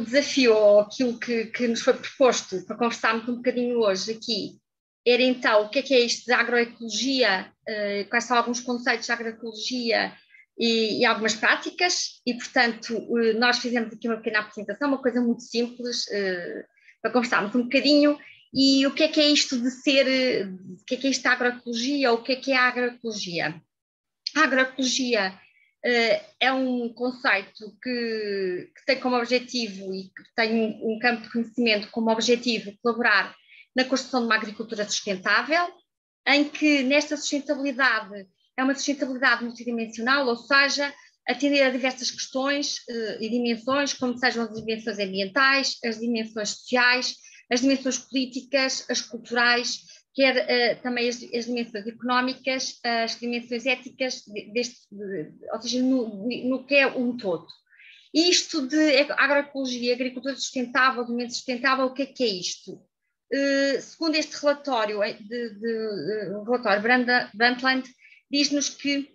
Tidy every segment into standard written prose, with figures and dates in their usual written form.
desafio, ou aquilo que nos foi proposto para conversarmos um bocadinho hoje aqui, era então o que é isto de agroecologia, quais são alguns conceitos de agroecologia e algumas práticas, e portanto nós fizemos aqui uma pequena apresentação, uma coisa muito simples, para conversarmos um bocadinho, e o que é isto de ser, o que é isto da agroecologia, ou o que é a agroecologia? A agroecologia é um conceito que tem como objetivo e que tem um campo de conhecimento como objetivo colaborar na construção de uma agricultura sustentável, em que nesta sustentabilidade é uma sustentabilidade multidimensional, ou seja, atender a diversas questões e dimensões, como sejam as dimensões ambientais, as dimensões sociais, as dimensões políticas, as culturais, quer também as dimensões económicas, as dimensões éticas, ou seja, no que é um todo. E isto de agroecologia, agricultura sustentável, desenvolvimento sustentável, o que é isto? Segundo este relatório, o relatório Brundtland, diz-nos que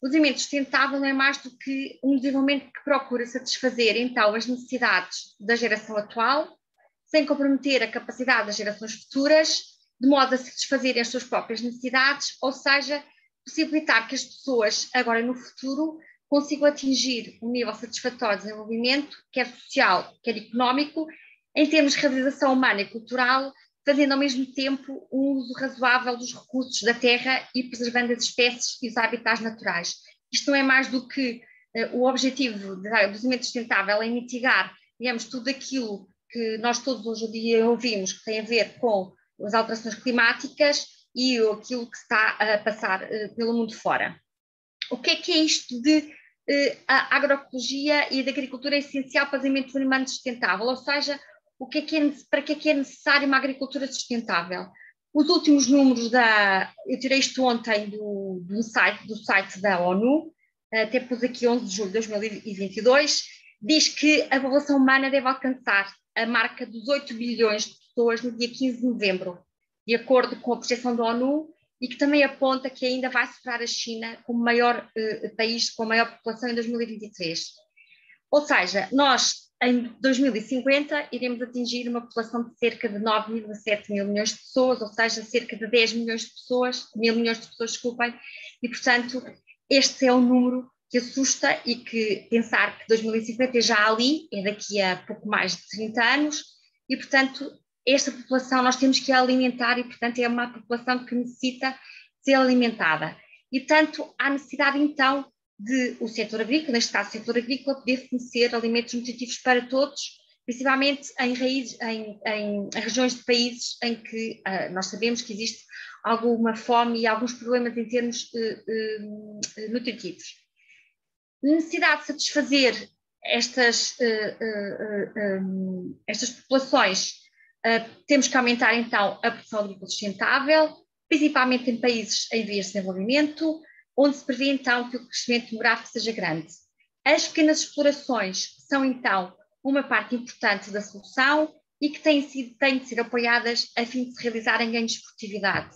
o desenvolvimento sustentável não é mais do que um desenvolvimento que procura satisfazer, então, as necessidades da geração atual, sem comprometer a capacidade das gerações futuras, de modo a satisfazerem as suas próprias necessidades, ou seja, possibilitar que as pessoas, agora e no futuro, consigam atingir um nível satisfatório de desenvolvimento, quer social, quer económico, em termos de realização humana e cultural, fazendo ao mesmo tempo um uso razoável dos recursos da terra e preservando as espécies e os habitats naturais. Isto não é mais do que o objetivo do desenvolvimento sustentável, é mitigar, digamos, tudo aquilo que nós todos hoje em dia ouvimos, que tem a ver com as alterações climáticas e aquilo que está a passar pelo mundo fora. O que é isto de a agroecologia e da agricultura é essencial para o desenvolvimento humano sustentável? Ou seja, para que é necessária uma agricultura sustentável? Os últimos números eu tirei isto ontem do site da ONU, até pus aqui 11 de julho de 2022, diz que a população humana deve alcançar a marca dos 8 bilhões de pessoas no dia 15 de novembro, de acordo com a projeção da ONU, e que também aponta que ainda vai superar a China como maior país com a maior população em 2023. Ou seja, nós em 2050 iremos atingir uma população de cerca de 9,7 mil milhões de pessoas, ou seja, cerca de 10 milhões de pessoas, mil milhões de pessoas, desculpem, e portanto este é um número que assusta, e que pensar que 2050 é já ali, é daqui a pouco mais de 30 anos, e portanto esta população nós temos que alimentar, e portanto é uma população que necessita ser alimentada. E portanto há necessidade então de o setor agrícola, neste caso o setor agrícola, poder fornecer alimentos nutritivos para todos, principalmente em regiões de países em que nós sabemos que existe alguma fome e alguns problemas em termos nutritivos. Necessidade de satisfazer estas populações, temos que aumentar então a produção agrícola sustentável, principalmente em países em vias de desenvolvimento, onde se prevê então que o crescimento demográfico seja grande. As pequenas explorações são então uma parte importante da solução e que têm de ser apoiadas a fim de se realizarem ganhos de produtividade.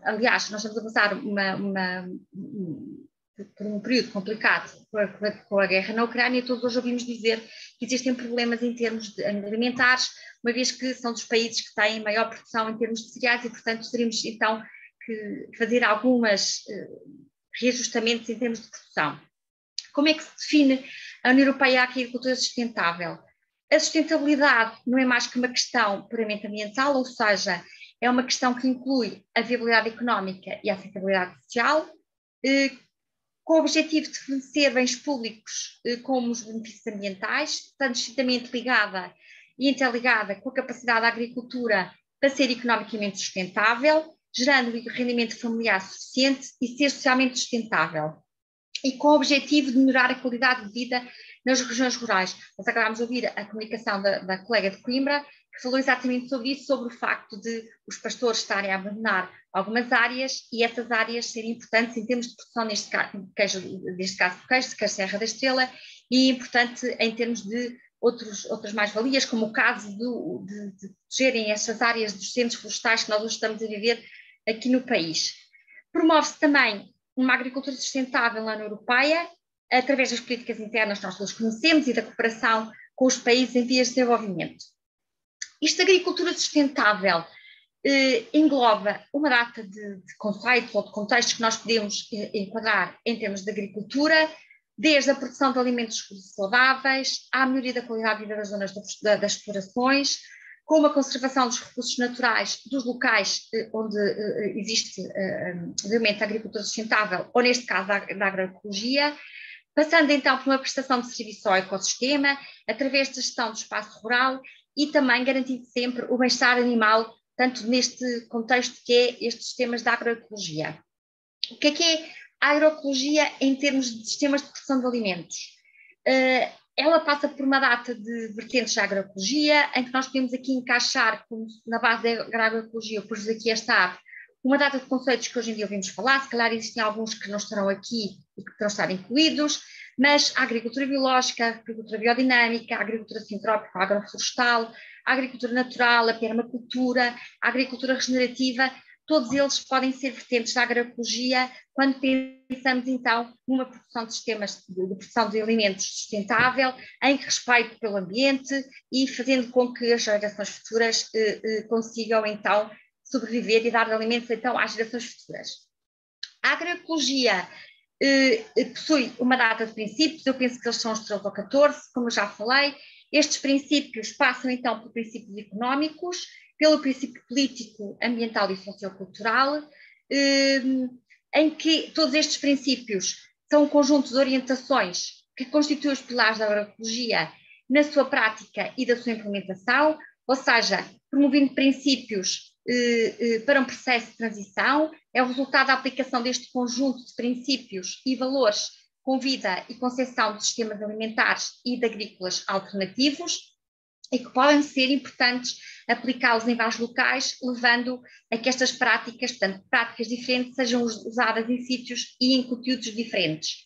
Aliás, nós estamos a passar por um período complicado com a guerra na Ucrânia, todos hoje ouvimos dizer que existem problemas em termos alimentares, uma vez que são dos países que têm maior produção em termos de cereais, e portanto teríamos então que fazer algumas reajustamentos em termos de produção. Como é que se define a União Europeia a agricultura sustentável? A sustentabilidade não é mais que uma questão puramente ambiental, ou seja, é uma questão que inclui a viabilidade económica e a aceitabilidade social, com o objetivo de fornecer bens públicos como os benefícios ambientais, estando estritamente ligada e interligada com a capacidade da agricultura para ser economicamente sustentável, gerando um rendimento familiar suficiente e ser socialmente sustentável, e com o objetivo de melhorar a qualidade de vida nas regiões rurais. Nós acabámos de ouvir a comunicação da colega de Coimbra, que falou exatamente sobre isso, sobre o facto de os pastores estarem a abandonar algumas áreas, e essas áreas serem importantes em termos de produção, neste caso do queijo, da Serra da Estrela, e importante em termos de outras mais-valias, como o caso de protegerem estas áreas dos centros florestais que nós hoje estamos a viver aqui no país. Promove-se também uma agricultura sustentável na União Europeia, através das políticas internas que nós todos conhecemos e da cooperação com os países em vias de desenvolvimento. Isto, agricultura sustentável, engloba uma data de conceitos ou de contextos que nós podemos enquadrar em termos de agricultura, desde a produção de alimentos saudáveis, à melhoria da qualidade de vida das zonas das explorações, com a conservação dos recursos naturais dos locais onde existe realmente a agricultura sustentável, ou neste caso da agroecologia, passando então por uma prestação de serviço ao ecossistema, através da gestão do espaço rural e também garantindo sempre o bem-estar animal, tanto neste contexto que é estes sistemas de agroecologia. O que é a agroecologia em termos de sistemas de produção de alimentos? Ela passa por uma data de vertentes de agroecologia, em que nós podemos aqui encaixar, como na base da agroecologia, eu pus aqui esta ave, uma data de conceitos que hoje em dia ouvimos falar, se calhar existem alguns que não estarão aqui e que terão estar incluídos, mas a agricultura biológica, a agricultura biodinâmica, a agricultura sintrópica, a agroflorestal, a agricultura natural, a permacultura, a agricultura regenerativa, todos eles podem ser vertentes da agroecologia quando pensamos então numa produção de sistemas de produção de alimentos sustentável, em respeito pelo ambiente e fazendo com que as gerações futuras consigam então sobreviver e dar alimentos então às gerações futuras. A agroecologia possui uma data de princípios, eu penso que eles são os 13 ou 14, como eu já falei. Estes princípios passam então por princípios económicos, pelo princípio político, ambiental e sociocultural, em que todos estes princípios são um conjunto de orientações que constituem os pilares da agroecologia na sua prática e da sua implementação, ou seja, promovendo princípios para um processo de transição, é o resultado da aplicação deste conjunto de princípios e valores com vida e concepção de sistemas alimentares e de agrícolas alternativos, e que podem ser importantes aplicá-los em vários locais, levando a que estas práticas, portanto, práticas diferentes, sejam usadas em sítios e em conteúdos diferentes.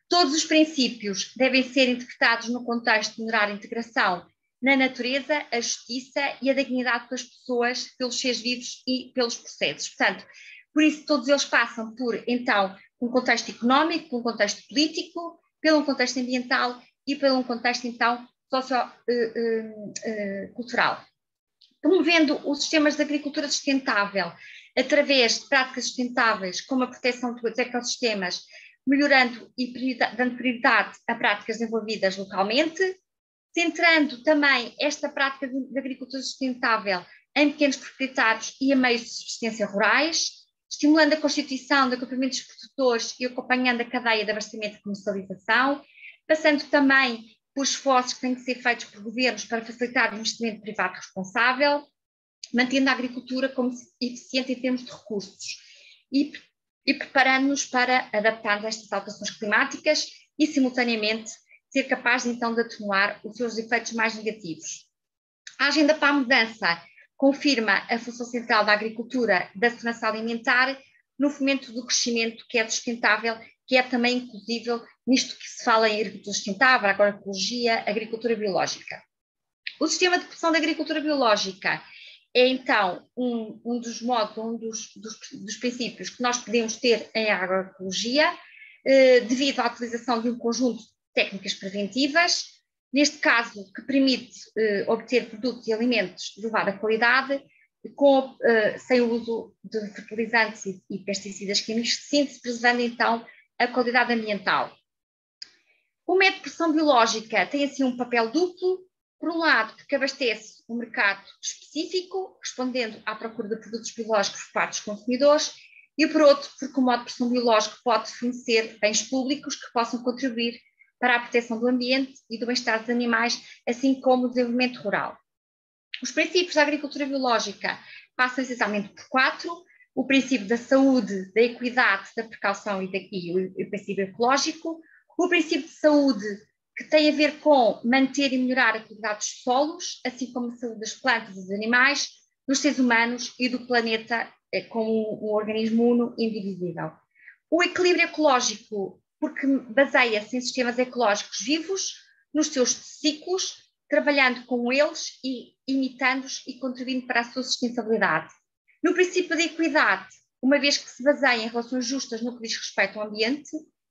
Todos os princípios devem ser interpretados no contexto de melhorar a integração na natureza, a justiça e a dignidade das pessoas, pelos seres vivos e pelos processos. Portanto, por isso todos eles passam por, então, um contexto económico, um contexto político, pelo contexto ambiental e pelo contexto, então, sociocultural. Promovendo os sistemas de agricultura sustentável através de práticas sustentáveis, como a proteção dos ecossistemas, melhorando e dando prioridade a práticas desenvolvidas localmente, centrando também esta prática de agricultura sustentável em pequenos proprietários e a meios de subsistência rurais, estimulando a constituição de agrupamentos de produtores e acompanhando a cadeia de abastecimento e comercialização, passando também por esforços que têm que ser feitos por governos para facilitar o investimento privado responsável, mantendo a agricultura como eficiente em termos de recursos e preparando-nos para adaptar-nos a estas alterações climáticas e, simultaneamente, ser capaz, então, de atenuar os seus efeitos mais negativos. A Agenda para a Mudança confirma a função central da agricultura, da segurança alimentar, no fomento do crescimento que é sustentável, que é também inclusível nisto que se fala em agricultura sustentável, agroecologia, agricultura biológica. O sistema de produção da agricultura biológica é, então, um dos modos, dos princípios que nós podemos ter em agroecologia, devido à utilização de um conjunto de técnicas preventivas, neste caso, que permite obter produtos e alimentos de elevada qualidade, sem o uso de fertilizantes e pesticidas químicos de síntese, preservando, então, a qualidade ambiental. O método de produção biológica tem, assim, um papel duplo, por um lado, porque abastece um mercado específico, respondendo à procura de produtos biológicos por parte dos consumidores, e por outro, porque o modo de produção biológico pode fornecer bens públicos que possam contribuir para a proteção do ambiente e do bem-estar dos animais, assim como o desenvolvimento rural. Os princípios da agricultura biológica passam essencialmente por 4: o princípio da saúde, da equidade, da precaução e o princípio ecológico, o princípio de saúde, que tem a ver com manter e melhorar a qualidade dos solos, assim como a saúde das plantas e dos animais, dos seres humanos e do planeta como um organismo uno e indivisível. O equilíbrio ecológico, porque baseia-se em sistemas ecológicos vivos, nos seus ciclos, trabalhando com eles e imitando-os e contribuindo para a sua sustentabilidade. No princípio da equidade, uma vez que se baseia em relações justas no que diz respeito ao ambiente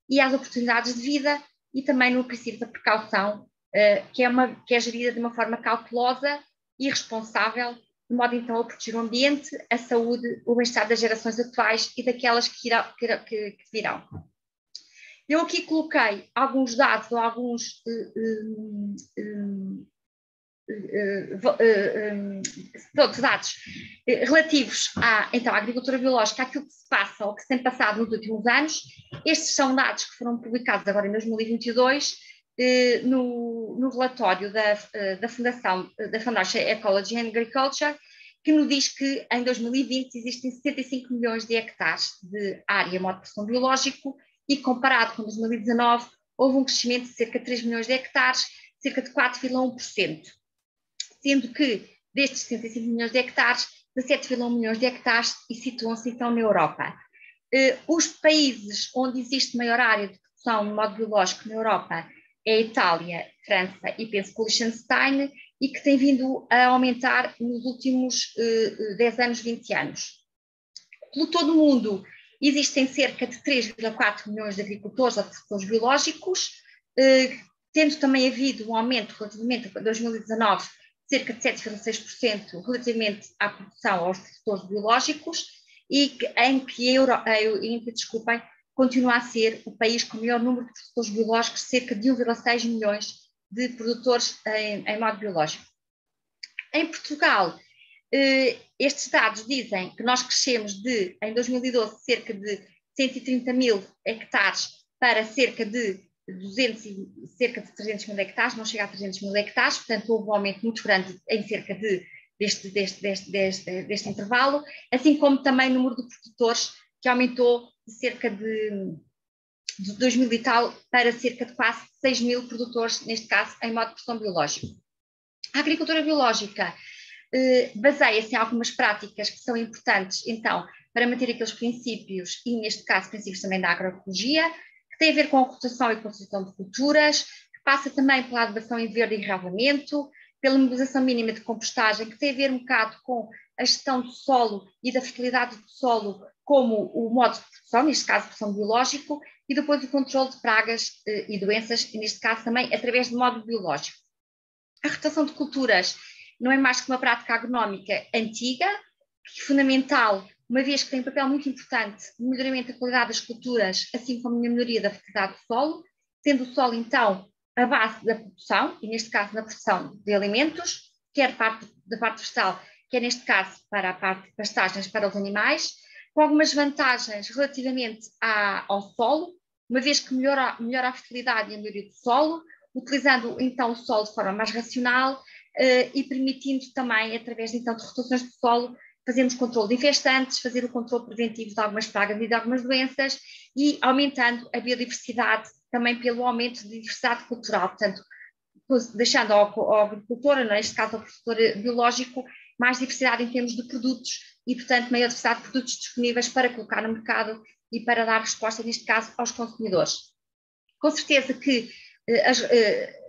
e às oportunidades de vida, e também no princípio da precaução, que é gerida de uma forma cautelosa e responsável, de modo então a proteger o ambiente, a saúde, o bem-estar das gerações atuais e daquelas que virão. Eu aqui coloquei alguns dados ou alguns dados relativos então, à agricultura biológica, àquilo que se passa ou que se tem passado nos últimos anos. Estes são dados que foram publicados agora em 2022 no relatório da Fundação da Foundation Ecology and Agriculture, que nos diz que em 2020 existem 75 milhões de hectares de área modo de produção biológico e comparado com 2019 houve um crescimento de cerca de 3 milhões de hectares, cerca de 4,1%. Sendo que destes 65 milhões de hectares, 17,1 milhões de hectares e situam-se então na Europa. Os países onde existe maior área de produção de modo biológico na Europa é a Itália, França e penso que o Liechtenstein, e que tem vindo a aumentar nos últimos 10 anos, 20 anos. Pelo todo o mundo, existem cerca de 3,4 milhões de agricultores ou de produtores biológicos, tendo também havido um aumento relativamente a 2019, cerca de 7,6% relativamente à produção aos produtores biológicos, e em que desculpem, continua a ser o país com o maior número de produtores biológicos, cerca de 1,6 milhões de produtores em modo biológico. Em Portugal, estes dados dizem que nós crescemos em 2012, cerca de 130 mil hectares para cerca de 300 mil hectares, não chega a 300 mil hectares, portanto houve um aumento muito grande em cerca deste intervalo, assim como também o número de produtores, que aumentou de cerca de 2 mil e tal para cerca de quase 6 mil produtores, neste caso em modo de produção biológico. A agricultura biológica baseia-se em algumas práticas que são importantes, então, para manter aqueles princípios, e neste caso princípios também da agroecologia, que tem a ver com a rotação e conservação de culturas, que passa também pela adubação em verde e enraivamento, pela mobilização mínima de compostagem, que tem a ver um bocado com a gestão do solo e da fertilidade do solo como o modo de produção, neste caso produção biológico, e depois o controle de pragas e doenças, e neste caso também através do modo biológico. A rotação de culturas não é mais que uma prática agronómica antiga, que é fundamental, uma vez que tem um papel muito importante no melhoramento da qualidade das culturas, assim como na melhoria da fertilidade do solo, sendo o solo, então, a base da produção, e neste caso na produção de alimentos, quer da parte vegetal, quer neste caso para a parte de pastagens para os animais, com algumas vantagens relativamente ao solo, uma vez que melhora a fertilidade e a melhoria do solo, utilizando então o solo de forma mais racional e permitindo também, através então de rotações de solo, fazermos controle de infestantes, fazer o controle preventivo de algumas pragas e de algumas doenças e aumentando a biodiversidade também pelo aumento de diversidade cultural, portanto, deixando ao agricultor, neste caso ao produtor biológico, mais diversidade em termos de produtos e, portanto, maior diversidade de produtos disponíveis para colocar no mercado e para dar resposta, neste caso, aos consumidores. Com certeza que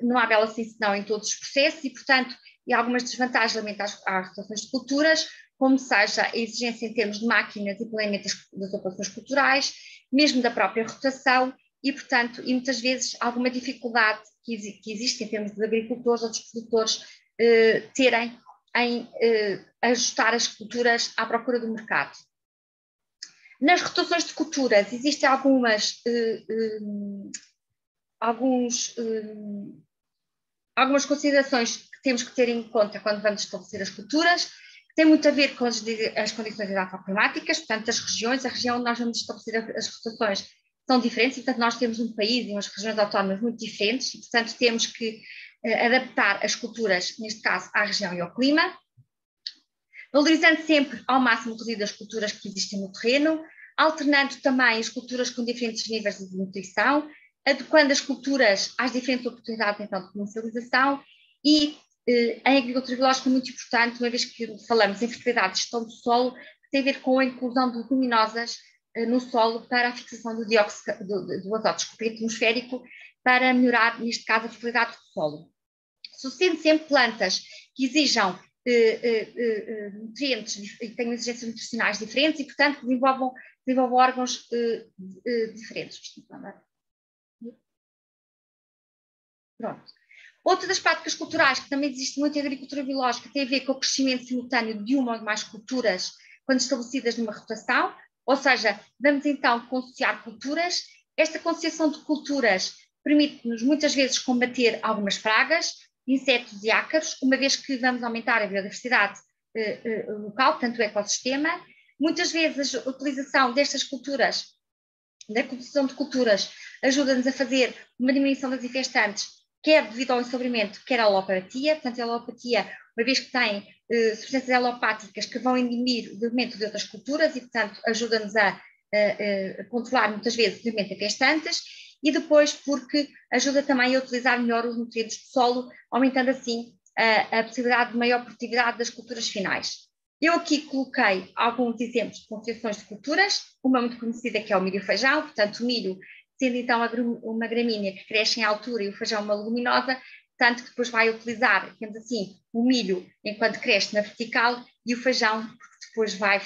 não há bela sim senão em todos os processos e, portanto, há algumas desvantagens relativamente às rotações de culturas, como seja a exigência em termos de máquinas e planeamento das operações culturais, mesmo da própria rotação e, portanto, e muitas vezes alguma dificuldade que existe em termos de agricultores ou dos produtores terem em ajustar as culturas à procura do mercado. Nas rotações de culturas existem algumas considerações que temos que ter em conta quando vamos estabelecer as culturas, que tem muito a ver com as condições climáticas, portanto, as regiões, a região onde nós vamos estabelecer as rotações são diferentes, e, portanto, nós temos um país e umas regiões autónomas muito diferentes, e, portanto, temos que adaptar as culturas, neste caso, à região e ao clima, valorizando sempre ao máximo o resíduo das culturas que existem no terreno, alternando também as culturas com diferentes níveis de nutrição, adequando as culturas às diferentes oportunidades então, de comercialização e em agricultura biológica é muito importante, uma vez que falamos em fertilidade e gestão do solo, que tem a ver com a inclusão de leguminosas no solo para a fixação do dióxido do azoto atmosférico para melhorar, neste caso, a fertilidade do solo. Sucedendo sempre plantas que exijam nutrientes e tenham exigências nutricionais diferentes e, portanto, desenvolvam órgãos diferentes. Pronto. Outra das práticas culturais que também existe muito em agricultura biológica tem a ver com o crescimento simultâneo de uma ou mais culturas quando estabelecidas numa rotação, ou seja, vamos então conciliar culturas. Esta conciliação de culturas permite-nos muitas vezes combater algumas pragas, insetos e ácaros, uma vez que vamos aumentar a biodiversidade local, portanto o ecossistema. Muitas vezes a utilização destas culturas, da composição de culturas, ajuda-nos a fazer uma diminuição das infestantes, quer devido ao ensobrimento, quer à alopatia. Portanto, a alopatia, uma vez que tem substâncias alopáticas que vão inibir o desenvolvimento de outras culturas e, portanto, ajuda-nos a controlar muitas vezes o desenvolvimento de infestantes, e depois porque ajuda também a utilizar melhor os nutrientes do solo, aumentando assim a possibilidade de maior produtividade das culturas finais. Eu aqui coloquei alguns exemplos de conciliações de culturas, uma muito conhecida que é o milho e o feijão. Portanto, o milho sendo então uma gramínea que cresce em altura e o feijão uma leguminosa, tanto que depois vai utilizar, digamos assim, o milho enquanto cresce na vertical e o feijão, porque depois vai,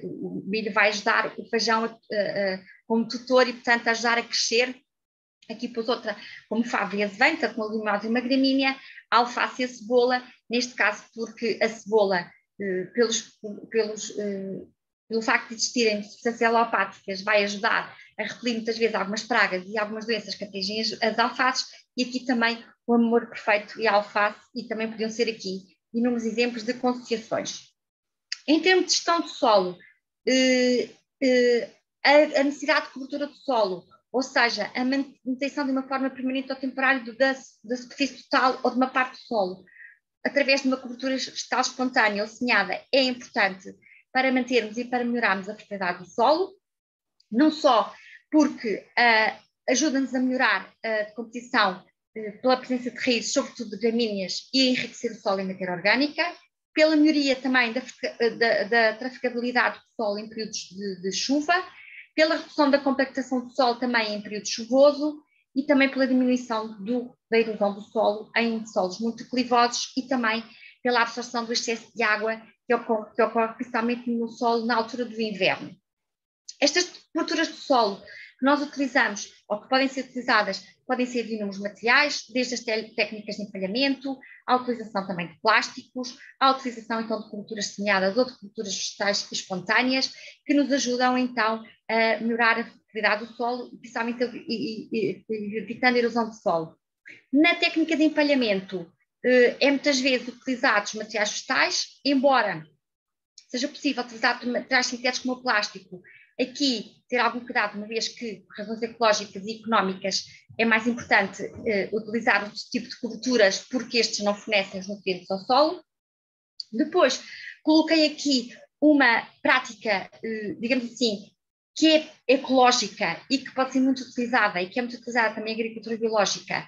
o milho vai ajudar o feijão como tutor e, portanto, ajudar a crescer. Aqui pôs outra, como fava e azeite, tanto uma leguminosa e uma gramínea, a alface e a cebola, neste caso porque a cebola, pelo facto de existirem substâncias alopáticas, vai ajudar a repelir muitas vezes algumas pragas e algumas doenças que atingem as alfaces, e aqui também o amor perfeito e a alface, e também podiam ser aqui inúmeros exemplos de conciliações. Em termos de gestão do solo, a necessidade de cobertura do solo, ou seja, a manutenção de uma forma permanente ou temporária da superfície total ou de uma parte do solo, através de uma cobertura vegetal espontânea ou semeada, é importante para mantermos e para melhorarmos a fertilidade do solo, não só porque ajuda-nos a melhorar a composição pela presença de raízes, sobretudo de gramíneas, e a enriquecer o solo em matéria orgânica, pela melhoria também da traficabilidade do solo em períodos de chuva, pela redução da compactação do solo também em período chuvoso, e também pela diminuição da erosão do solo em solos muito clivosos, e também pela absorção do excesso de água que ocorre principalmente no solo na altura do inverno. Estas coberturas do solo que nós utilizamos, ou que podem ser utilizadas, podem ser de inúmeros materiais, desde as técnicas de empalhamento, a utilização também de plásticos, a utilização então de coberturas semeadas ou de coberturas vegetais espontâneas, que nos ajudam então a melhorar a fertilidade do solo, principalmente evitando a erosão do solo. Na técnica de empalhamento, é muitas vezes utilizados materiais vegetais, embora seja possível utilizar materiais sintéticos como o plástico. Aqui, ter algum cuidado, uma vez que, por razões ecológicas e económicas, é mais importante utilizar outro tipo de coberturas, porque estes não fornecem os nutrientes ao solo. Depois, coloquei aqui uma prática, digamos assim, que é ecológica e que pode ser muito utilizada, e que é muito utilizada também em agricultura biológica,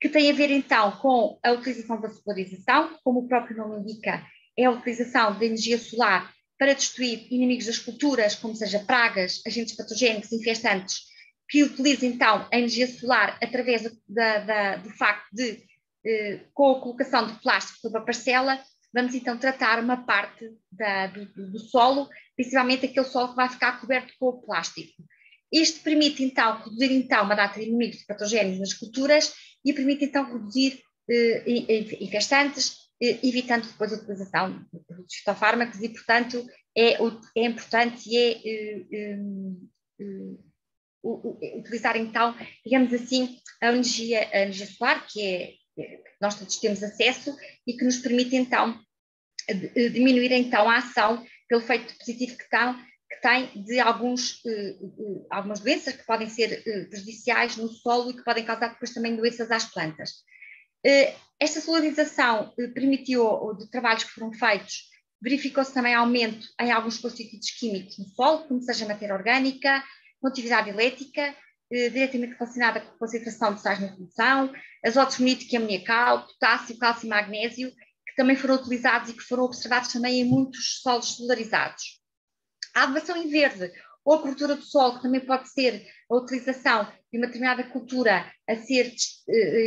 que tem a ver então com a utilização da solarização, como o próprio nome indica, é a utilização da energia solar para destruir inimigos das culturas, como seja pragas, agentes patogénicos, infestantes, que utiliza então a energia solar através do facto de, com a colocação de plástico sobre a parcela, vamos então tratar uma parte do solo, principalmente aquele solo que vai ficar coberto com o plástico. Isto permite então reduzir então uma data de inimigos de patogénios nas culturas e permite então reduzir infestantes, evitando depois a utilização de produtos fitofármacos, e portanto é importante utilizar então, digamos assim, a energia solar, que nós todos temos acesso e que nos permite então diminuir então a ação pelo efeito positivo que tem de algumas doenças que podem ser prejudiciais no solo e que podem causar depois também doenças às plantas. Esta solarização permitiu, de trabalhos que foram feitos, verificou-se também aumento em alguns constituintes químicos no solo, como seja matéria orgânica, condutividade elétrica, diretamente relacionada com a concentração de sais na solução, azoto fosfonídrico e amoniacal, potássio, cálcio e magnésio, que também foram utilizados e que foram observados também em muitos solos solarizados. A adubação em verde ou a cobertura do solo, que também pode ser a utilização de uma determinada cultura a ser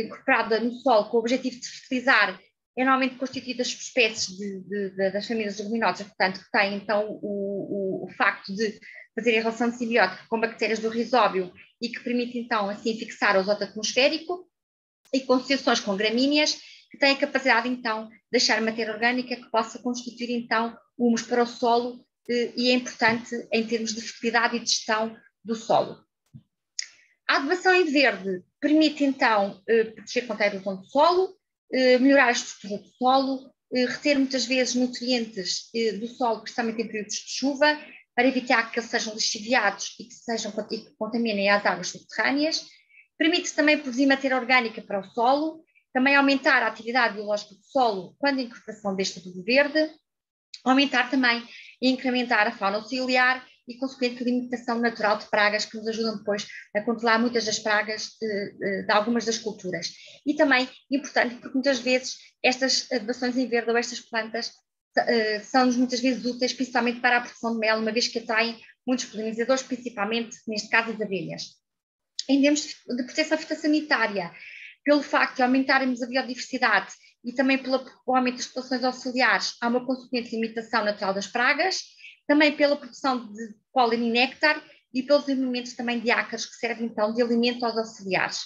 incorporada no solo com o objetivo de fertilizar, é normalmente constituída das espécies das famílias leguminosas, portanto, que têm então o facto de fazer a relação de simbiótica com bactérias do rizóbio e que permite então assim fixar o azoto atmosférico. e com associações com gramíneas, que têm a capacidade, então, de deixar matéria orgânica que possa constituir, então, humus para o solo e é importante em termos de fertilidade e de gestão do solo. A adubação em verde permite, então, proteger contra a erosão do solo, melhorar a estrutura do solo, reter muitas vezes nutrientes do solo, principalmente em períodos de chuva, para evitar que eles sejam lixiviados e que contaminem as águas subterrâneas. Permite também produzir matéria orgânica para o solo, também aumentar a atividade biológica do solo quando a incorporação deste adubo verde, aumentar também e incrementar a fauna auxiliar e consequente limitação natural de pragas que nos ajudam depois a controlar muitas das pragas de algumas das culturas. E também importante porque muitas vezes estas adubações em verde ou estas plantas são-nos muitas vezes úteis, principalmente para a produção de mel, uma vez que atraem muitos polinizadores, principalmente, neste caso, as abelhas. Em termos de proteção fitossanitária, pelo facto de aumentarmos a biodiversidade e também pelo aumento das populações auxiliares, há uma consequente limitação natural das pragas, também pela produção de pólen e néctar e pelos desenvolvimentos também de ácaros que servem então de alimento aos auxiliares.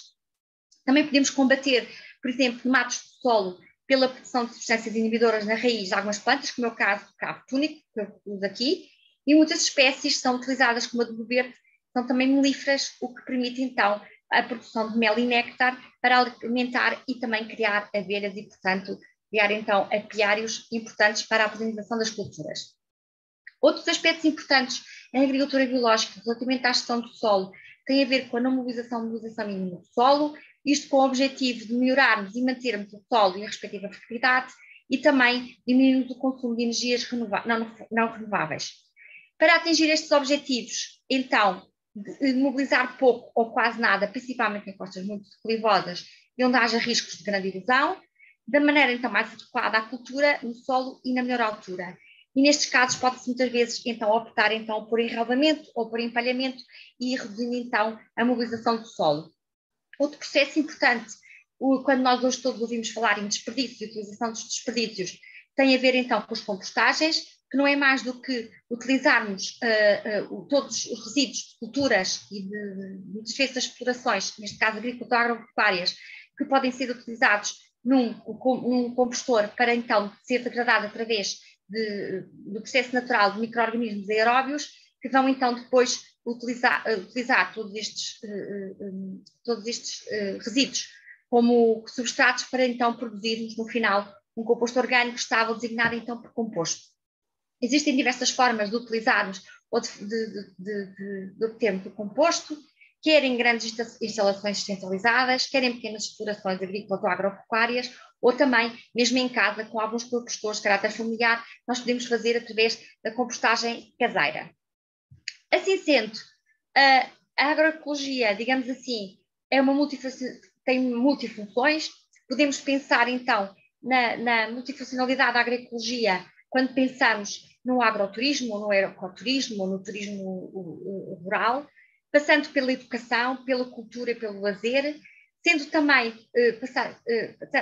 Também podemos combater, por exemplo, matos do solo pela produção de substâncias inibidoras na raiz de algumas plantas, como é o caso do cravo túnico, que eu uso aqui, e muitas espécies são utilizadas como adubo verde, são também melíferas, o que permite então a produção de mel e néctar para alimentar e também criar abelhas e, portanto, criar então apiários importantes para a polinização das culturas. Outros aspectos importantes em agricultura biológica relativamente à gestão do solo têm a ver com a não mobilização mínima do solo, isto com o objetivo de melhorarmos e mantermos o solo e a respectiva fertilidade e também diminuirmos o consumo de energias não renováveis. Para atingir estes objetivos, então, de mobilizar pouco ou quase nada, principalmente em costas muito declivosas e onde haja riscos de grande erosão, da maneira então mais adequada à cultura, no solo e na melhor altura. E nestes casos pode-se muitas vezes então optar então por enraivamento ou por empalhamento e reduzindo então a mobilização do solo. Outro processo importante, quando nós hoje todos ouvimos falar em desperdício e utilização dos desperdícios, tem a ver então com as compostagens, que não é mais do que utilizarmos todos os resíduos de culturas e de defesa das explorações, neste caso agrícola-agropecuárias, que podem ser utilizados num compostor para então ser degradado através do processo natural de micro-organismos aeróbios, que vão então depois utilizar todos estes resíduos como substratos para então produzirmos no final um composto orgânico estável designado então por composto. Existem diversas formas de utilizarmos ou de obtermos o composto, quer em grandes instalações centralizadas, quer em pequenas explorações agrícolas ou agropecuárias, ou também, mesmo em casa, com alguns compostores de caráter familiar, nós podemos fazer através da compostagem caseira. Assim sendo, a agroecologia, digamos assim, tem multifunções. Podemos pensar, então, na multifuncionalidade da agroecologia quando pensamos no agroturismo, ou no ecoturismo, ou no turismo rural, passando pela educação, pela cultura e pelo lazer, sendo também,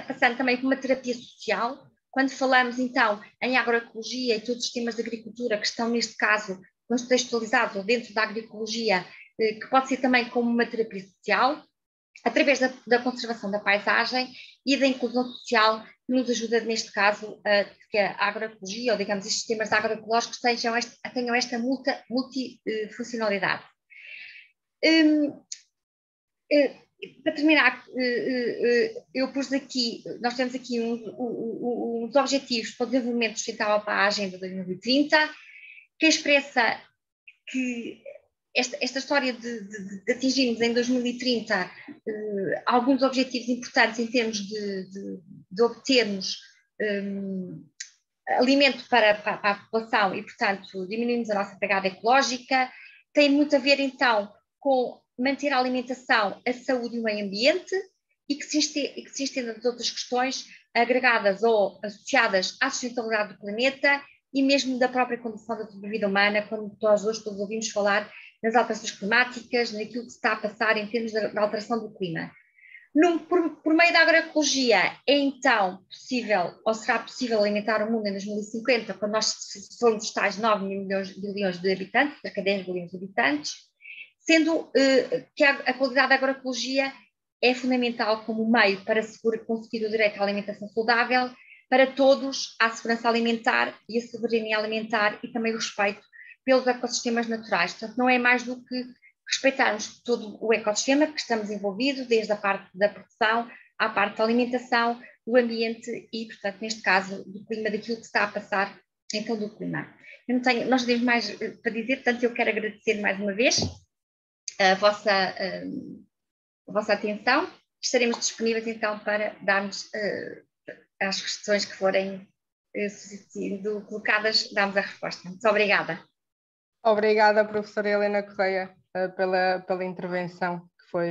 passando também por uma terapia social. Quando falamos, então, em agroecologia e todos os temas de agricultura que estão, neste caso, contextualizados ou dentro da agroecologia, que pode ser também como uma terapia social, através da conservação da paisagem e da inclusão social, que nos ajuda, neste caso, que a agroecologia, ou digamos, estes sistemas agroecológicos tenham esta multifuncionalidade. Para terminar, eu pus aqui, nós temos aqui uns objetivos para o desenvolvimento sustentável para a Agenda 2030, que expressa que esta história de atingirmos em 2030 alguns objetivos importantes em termos de obtermos alimento para a população e, portanto, diminuirmos a nossa pegada ecológica, tem muito a ver, então, com manter a alimentação, a saúde e o meio ambiente e que se estenda de outras questões agregadas ou associadas à sustentabilidade do planeta e mesmo da própria condição da vida humana, quando nós hoje todos ouvimos falar nas alterações climáticas, naquilo que se está a passar em termos da alteração do clima. Por meio da agroecologia é então possível, ou será possível alimentar o mundo em 2050, quando nós formos os tais 9 bilhões de habitantes, cerca de 10 bilhões de habitantes, sendo que a qualidade da agroecologia é fundamental como meio para conseguir o direito à alimentação saudável. Para todos, há a segurança alimentar e a soberania alimentar e também o respeito pelos ecossistemas naturais. Portanto, não é mais do que respeitarmos todo o ecossistema que estamos envolvidos, desde a parte da produção à parte da alimentação, do ambiente e, portanto, neste caso, do clima, daquilo que está a passar em todo o clima. Nós temos mais para dizer, portanto, eu quero agradecer mais uma vez a vossa atenção. Estaremos disponíveis, então, para darmos às questões que forem sendo colocadas, damos a resposta. Muito obrigada. Obrigada, professora Helena Correia, pela intervenção, que foi